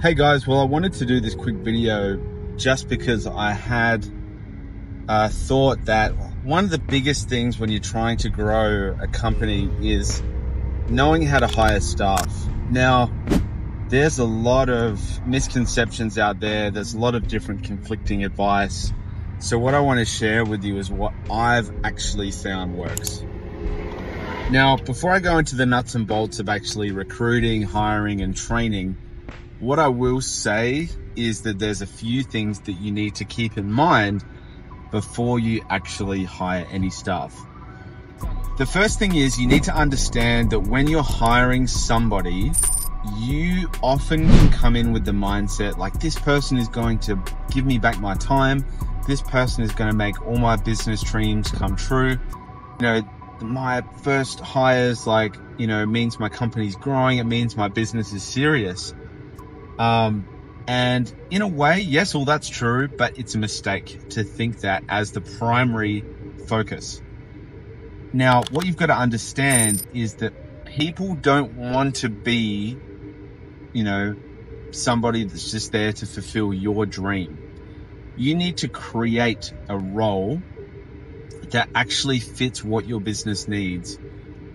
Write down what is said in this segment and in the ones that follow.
Hey guys, well I wanted to do this quick video just because I had thought that one of the biggest things when you're trying to grow a company is knowing how to hire staff. Now, there's a lot of misconceptions out there. There's a lot of different conflicting advice. So what I want to share with you is what I've actually found works. Now, before I go into the nuts and bolts of actually recruiting, hiring, and training, what I will say is that there's a few things that you need to keep in mind before you actually hire any staff. The first thing is you need to understand that when you're hiring somebody, you often can come in with the mindset like, this person is going to give me back my time. This person is going to make all my business dreams come true. My first hires means my company's growing. It means my business is serious. And in a way, yes, all that's true, but it's a mistake to think that as the primary focus. Now, what you've got to understand is that people don't want to be, somebody that's just there to fulfill your dream. You need to create a role that actually fits what your business needs,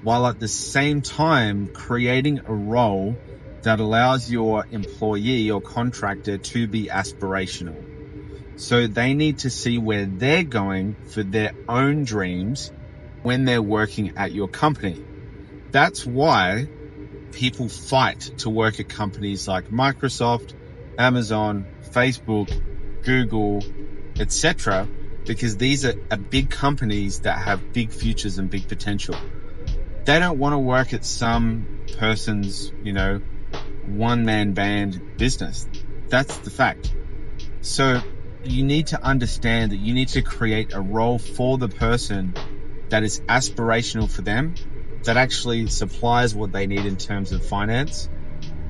while at the same time creating a role that allows your employee or contractor to be aspirational. So they need to see where they're going for their own dreams when they're working at your company. That's why people fight to work at companies like Microsoft, Amazon, Facebook, Google, etc., because these are big companies that have big futures and big potential. They don't want to work at some person's, one-man band business. That's the fact. So you need to understand that you need to create a role for the person that is aspirational for them, that actually supplies what they need in terms of finance,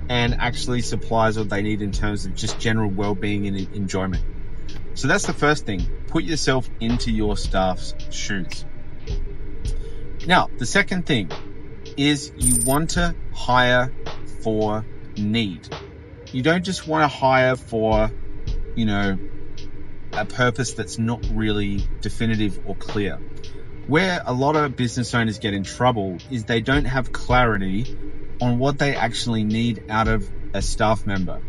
and actually supplies what they need in terms of just general well-being and enjoyment. So that's the first thing. Put yourself into your staff's shoes. Now, the second thing is you want to hire for need. You don't just want to hire for, a purpose that's not really definitive or clear. Where a lot of business owners get in trouble is they don't have clarity on what they actually need out of a staff member.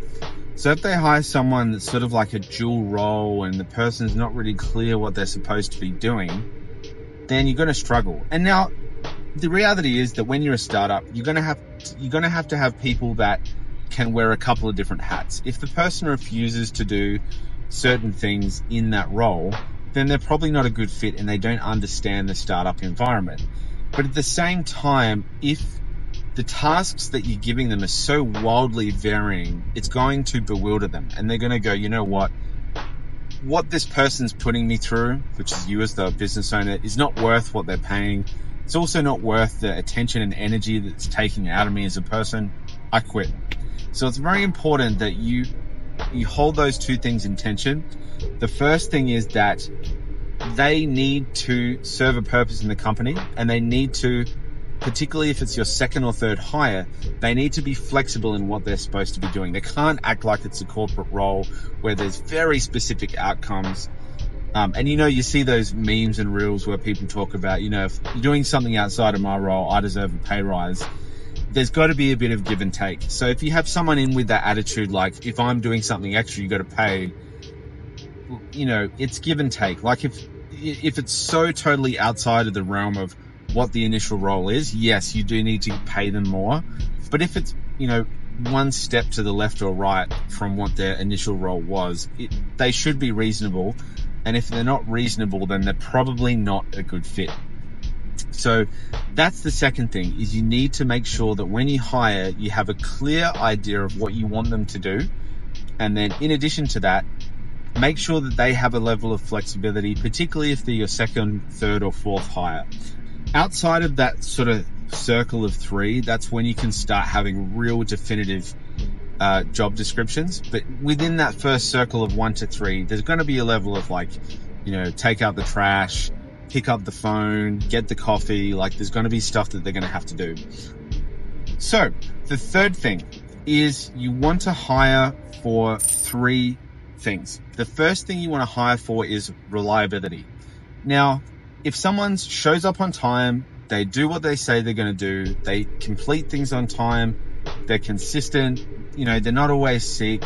So if they hire someone that's sort of like a dual role and the person's not really clear what they're supposed to be doing, then you're going to struggle. And now the reality is that when you're a startup, you're going to have people that can wear a couple of different hats. If the person refuses to do certain things in that role, then they're probably not a good fit and they don't understand the startup environment. But at the same time, if the tasks that you're giving them are so wildly varying, it's going to bewilder them. And they're going to go, you know what this person's putting me through, which is you as the business owner, is not worth what they're paying. It's also not worth the attention and energy that's taking out of me as a person. I quit. So it's very important that you hold those two things in tension. The first thing is that they need to serve a purpose in the company, and they need to, particularly if it's your second or third hire, they need to be flexible in what they're supposed to be doing. They can't act like it's a corporate role where there's very specific outcomes. And you see those memes and reels where people talk about, if you're doing something outside of my role, I deserve a pay rise. There's got to be a bit of give and take. So if you have someone in with that attitude, like, if I'm doing something extra, you got to pay, it's give and take. Like if it's so totally outside of the realm of what the initial role is, yes, you do need to pay them more. But if it's, one step to the left or right from what their initial role was, they should be reasonable. And if they're not reasonable, then they're probably not a good fit. So that's the second thing, is you need to make sure that when you hire, you have a clear idea of what you want them to do. And then in addition to that, make sure that they have a level of flexibility, particularly if they're your second, third, or fourth hire. Outside of that sort of circle of three, that's when you can start having real definitive job descriptions. But within that first circle of 1 to 3, there's going to be a level of take out the trash, pick up the phone, get the coffee. There's going to be stuff that they're going to have to do. So the third thing is you want to hire for 3 things. The first thing you want to hire for is reliability. Now, if someone shows up on time, they do what they say they're going to do, they complete things on time, they're consistent, they're not always sick,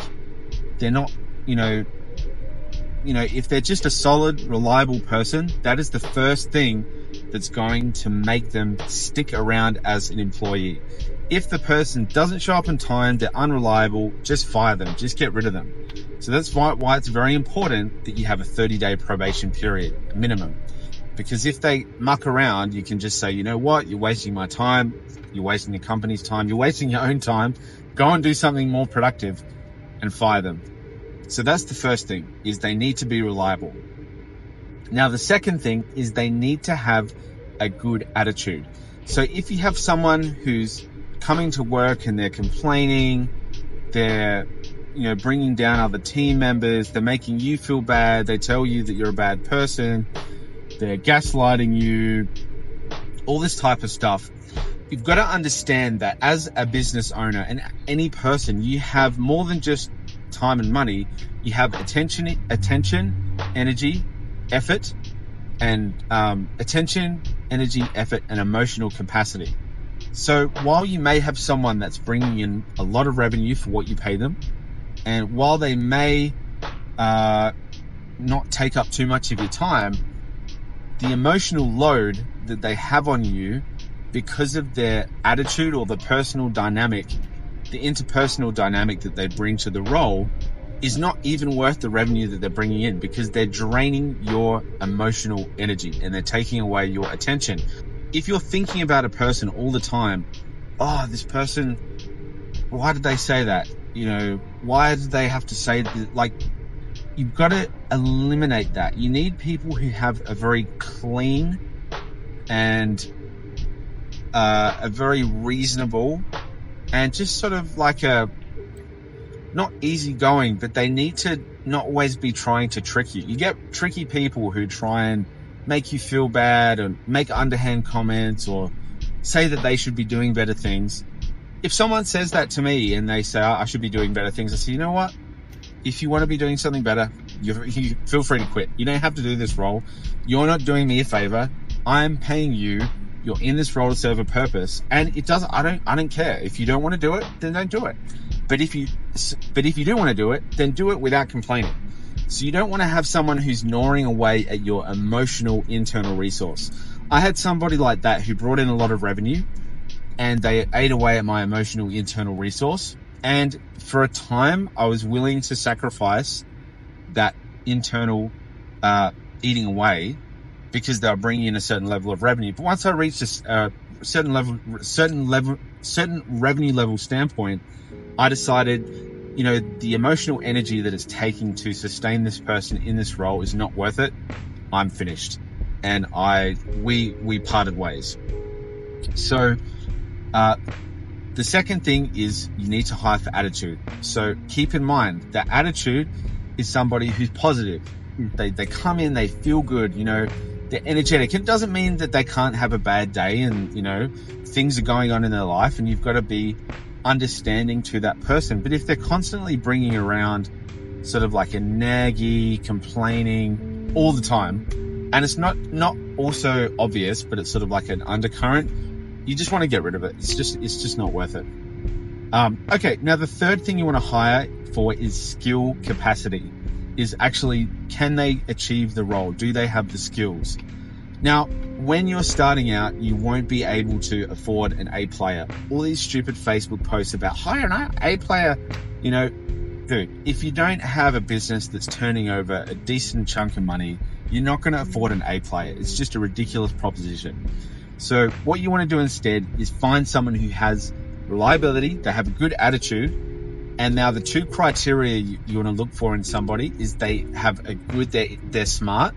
they're not, if they're just a solid, reliable person, that is the first thing that's going to make them stick around as an employee. If the person doesn't show up on time, they're unreliable, just fire them, just get rid of them. So that's why it's very important that you have a 30-day probation period, minimum. Because if they muck around, you can just say, you know what, you're wasting my time, you're wasting the company's time, you're wasting your own time, go and do something more productive and fire them. So that's the first thing, is they need to be reliable. Now, the second thing is they need to have a good attitude. So if you have someone who's coming to work and they're complaining, they're, bringing down other team members, they're making you feel bad, they tell you that you're a bad person, they're gaslighting you, all this type of stuff, you've got to understand that as a business owner and any person, you have more than just time and money. You have attention, energy, effort, and emotional capacity. So while you may have someone that's bringing in a lot of revenue for what you pay them, and while they may not take up too much of your time, the emotional load that they have on you because of their attitude or the personal dynamic, the interpersonal dynamic that they bring to the role, is not even worth the revenue that they're bringing in, because they're draining your emotional energy and they're taking away your attention. If you're thinking about a person all the time, oh, this person, why did they say that? Why did they have to say that? Like, you've got to eliminate that. You need people who have a very clean and a very reasonable and just sort of like a, not easygoing, but they need to not always be trying to trick you. You get tricky people who try and make you feel bad and make underhand comments or say that they should be doing better things. If someone says that to me and they say, I should be doing better things, I say, you know what? If you want to be doing something better, you feel free to quit. You don't have to do this role. You're not doing me a favor. I'm paying you. You're in this role to serve a purpose. And I don't care. If you don't want to do it, then don't do it. But if you do want to do it, then do it without complaining. So you don't want to have someone who's gnawing away at your emotional internal resource. I had somebody like that who brought in a lot of revenue and they ate away at my emotional internal resource. And for a time, I was willing to sacrifice that internal eating away because they were bringing in a certain level of revenue. But once I reached a certain revenue level standpoint, I decided, the emotional energy that it's taking to sustain this person in this role is not worth it. I'm finished, and we parted ways. So the second thing is you need to hire for attitude. So keep in mind that attitude is somebody who's positive. They come in, they feel good, they're energetic. It doesn't mean that they can't have a bad day and, things are going on in their life, and you've got to be understanding to that person. But if they're constantly bringing around sort of like a naggy, complaining all the time, and it's not also obvious, but it's sort of like an undercurrent, you just want to get rid of it. It's just not worth it. Okay, now the third thing you want to hire for is skill capacity. Is actually, can they achieve the role? Do they have the skills? Now, when you're starting out, you won't be able to afford an A player. All these stupid Facebook posts about hire an A player, dude, if you don't have a business that's turning over a decent chunk of money, you're not going to afford an A player. It's just a ridiculous proposition. So what you want to do instead is find someone who has reliability, they have a good attitude. And now the 2 criteria you want to look for in somebody is they have they're smart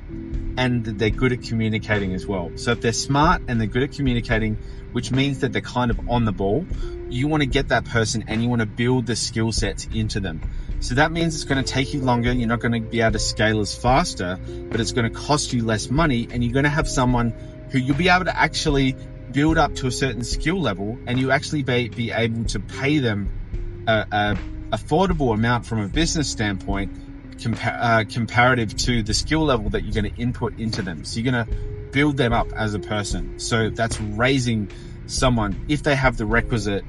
and they're good at communicating as well. So if they're smart and they're good at communicating, which means that they're kind of on the ball, you want to get that person and you want to build the skill sets into them. So that means it's going to take you longer. You're not going to be able to scale as faster, but it's going to cost you less money, and you're going to have someone who you'll be able to actually build up to a certain skill level, and you actually be able to pay them a affordable amount from a business standpoint, comparative to the skill level that you're going to input into them. So you're going to build them up as a person. So that's raising someone if they have the requisite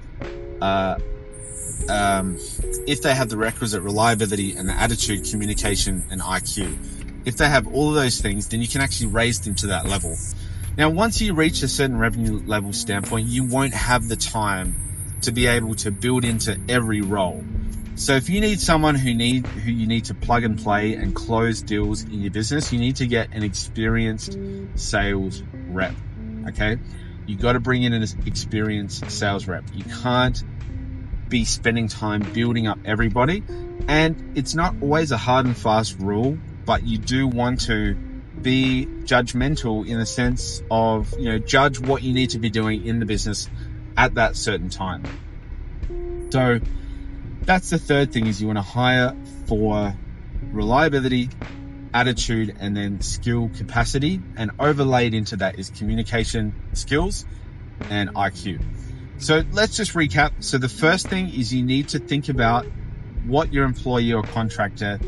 reliability and the attitude, communication, and IQ. If they have all of those things, then you can actually raise them to that level. Now, once you reach a certain revenue level standpoint, you won't have the time to be able to build into every role. So if you need someone who you need to plug and play and close deals in your business, you need to get an experienced sales rep. Okay. You got to bring in an experienced sales rep. You can't be spending time building up everybody. And it's not always a hard and fast rule, but you do want to be judgmental in the sense of, judge what you need to be doing in the business at that certain time. So that's the third thing, is you want to hire for reliability, attitude, and then skill capacity, and overlaid into that is communication skills and IQ. So let's just recap. So the first thing is you need to think about what your employee or contractor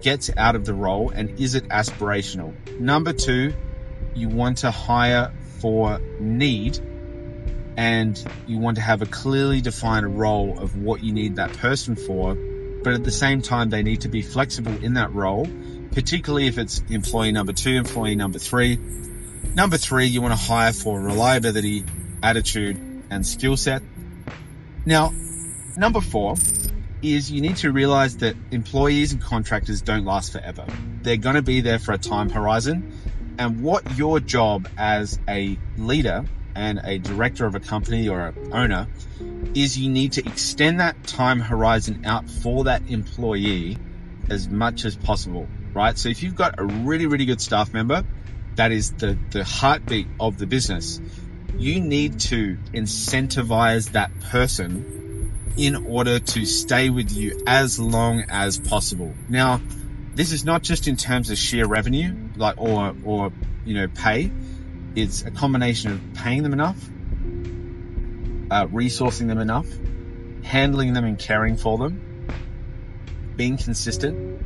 gets out of the role, and is it aspirational? Number two, you want to hire for need, and you want to have a clearly defined role of what you need that person for, but at the same time, they need to be flexible in that role, particularly if it's employee number two, employee number three. Number three, you want to hire for reliability, attitude, and skill set. Now, number four is you need to realize that employees and contractors don't last forever. They're going to be there for a time horizon. And what your job as a leader and a director of a company or an owner is, you need to extend that time horizon out for that employee as much as possible, right? So if you've got a really, really good staff member, that is the heartbeat of the business, you need to incentivize that person in order to stay with you as long as possible. Now, this is not just in terms of sheer revenue, or pay. It's a combination of paying them enough, resourcing them enough, handling them and caring for them, being consistent,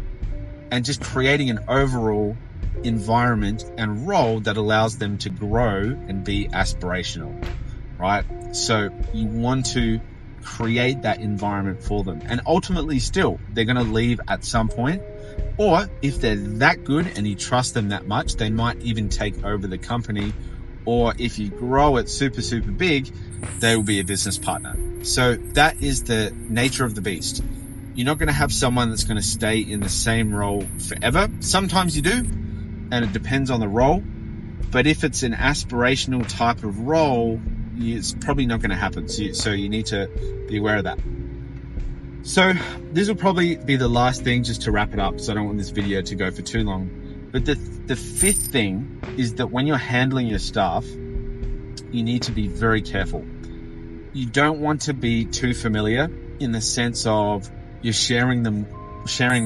and just creating an overall environment and role that allows them to grow and be aspirational, right? So you want to create that environment for them. And ultimately still, they're going to leave at some point. Or if they're that good and you trust them that much, they might even take over the company. Or if you grow it super, super big, they will be a business partner. So that is the nature of the beast. You're not going to have someone that's going to stay in the same role forever. Sometimes you do, and it depends on the role. But if it's an aspirational type of role, it's probably not going to happen. So you need to be aware of that. So this will probably be the last thing, just to wrap it up, so I don't want this video to go for too long. But the fifth thing is that when you're handling your staff, you need to be very careful. You don't want to be too familiar in the sense of you're sharing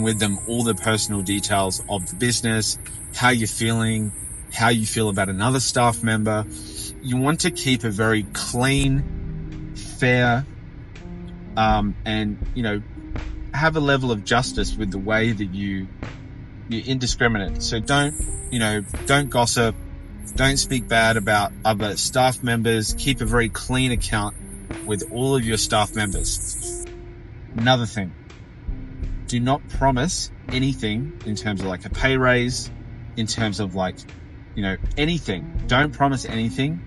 with them all the personal details of the business, how you're feeling, how you feel about another staff member. You want to keep a very clean, fair, and have a level of justice with the way that you're indiscriminate. So don't gossip, don't speak bad about other staff members. Keep a very clean account with all of your staff members. Another thing, do not promise anything in terms of like a pay raise, in terms of anything. Don't promise anything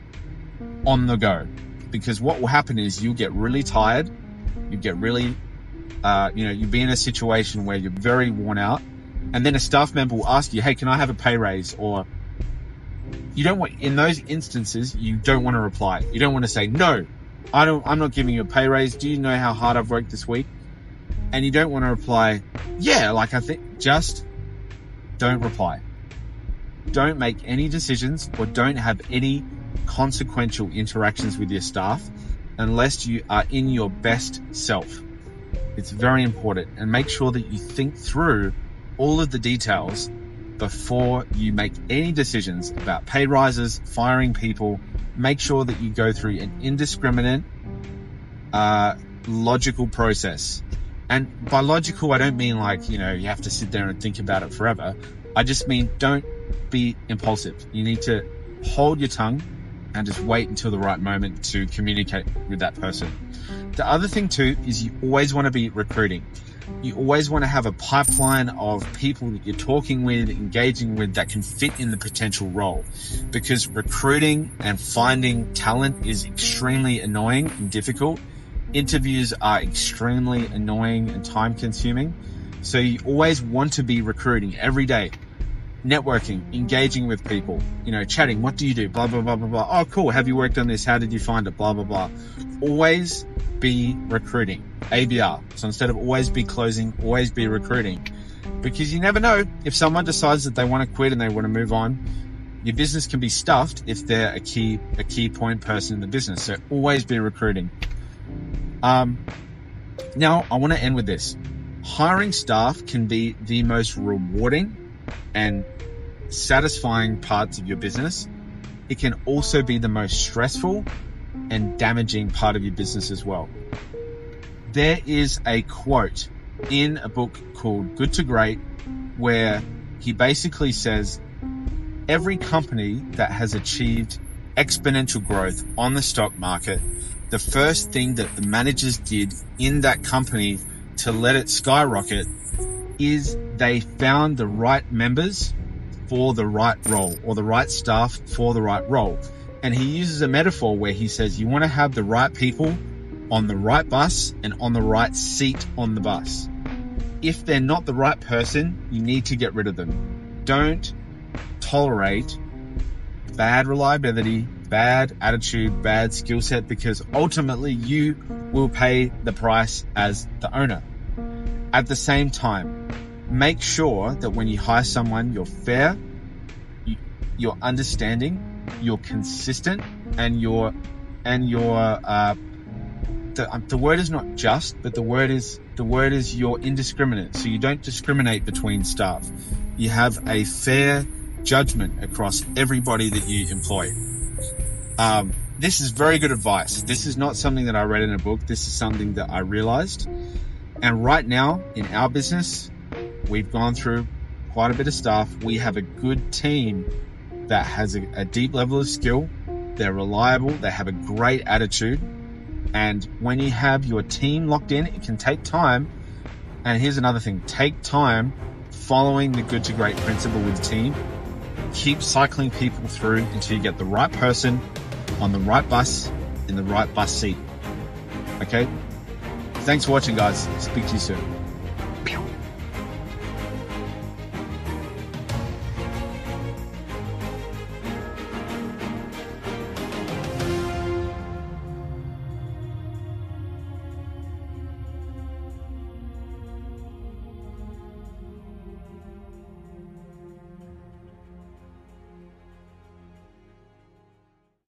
on the go, because what will happen is you'll get really tired. You get really, you'll be in a situation where you're very worn out, and then a staff member will ask you, hey, can I have a pay raise? Or in those instances, you don't want to reply. You don't want to say, no, I'm not giving you a pay raise. Do you know how hard I've worked this week? And you don't want to reply, yeah, just don't reply. Don't make any decisions or don't have any consequential interactions with your staff unless you are in your best self. It's very important, and make sure that you think through all of the details before you make any decisions about pay rises, firing people. Make sure that you go through an indiscriminate logical process. And by logical, I don't mean like, you have to sit there and think about it forever. I just mean don't be impulsive. You need to hold your tongue and just wait until the right moment to communicate with that person. The other thing too is you always want to be recruiting. You always want to have a pipeline of people that you're talking with, engaging with, that can fit in the potential role, because recruiting and finding talent is extremely annoying and difficult. Interviews are extremely annoying and time consuming. So you always want to be recruiting every day, networking, engaging with people, chatting. What do you do? Blah, blah, blah, blah, blah. Oh, cool. Have you worked on this? How did you find it? Blah, blah, blah. Always be recruiting. ABR. So instead of always be closing, always be recruiting, because you never know if someone decides that they want to quit and they want to move on. Your business can be stuffed if they're a key point person in the business. So always be recruiting. Now I want to end with this. Hiring staff can be the most rewarding and satisfying parts of your business. It can also be the most stressful and damaging part of your business as well. There is a quote in a book called Good to Great where he basically says, every company that has achieved exponential growth on the stock market, the first thing that the managers did in that company to let it skyrocket is they found the right members for the right role, or the right staff for the right role. And he uses a metaphor where he says you want to have the right people on the right bus and on the right seat on the bus. If they're not the right person, you need to get rid of them. Don't tolerate bad reliability, bad attitude, bad skill set, because ultimately you will pay the price as the owner. At the same time, make sure that when you hire someone, you're fair, you're understanding, you're consistent, and the word is not just, but the word is you're indiscriminate. So you don't discriminate between staff. You have a fair judgment across everybody that you employ. This is very good advice. This is not something that I read in a book. This is something that I realized. And right now in our business, we've gone through quite a bit of stuff. We have a good team that has a deep level of skill. They're reliable. They have a great attitude. And when you have your team locked in, it can take time. And here's another thing. Take time following the good to great principle with the team. Keep cycling people through until you get the right person on the right bus in the right bus seat. Okay? Thanks for watching, guys. Speak to you soon.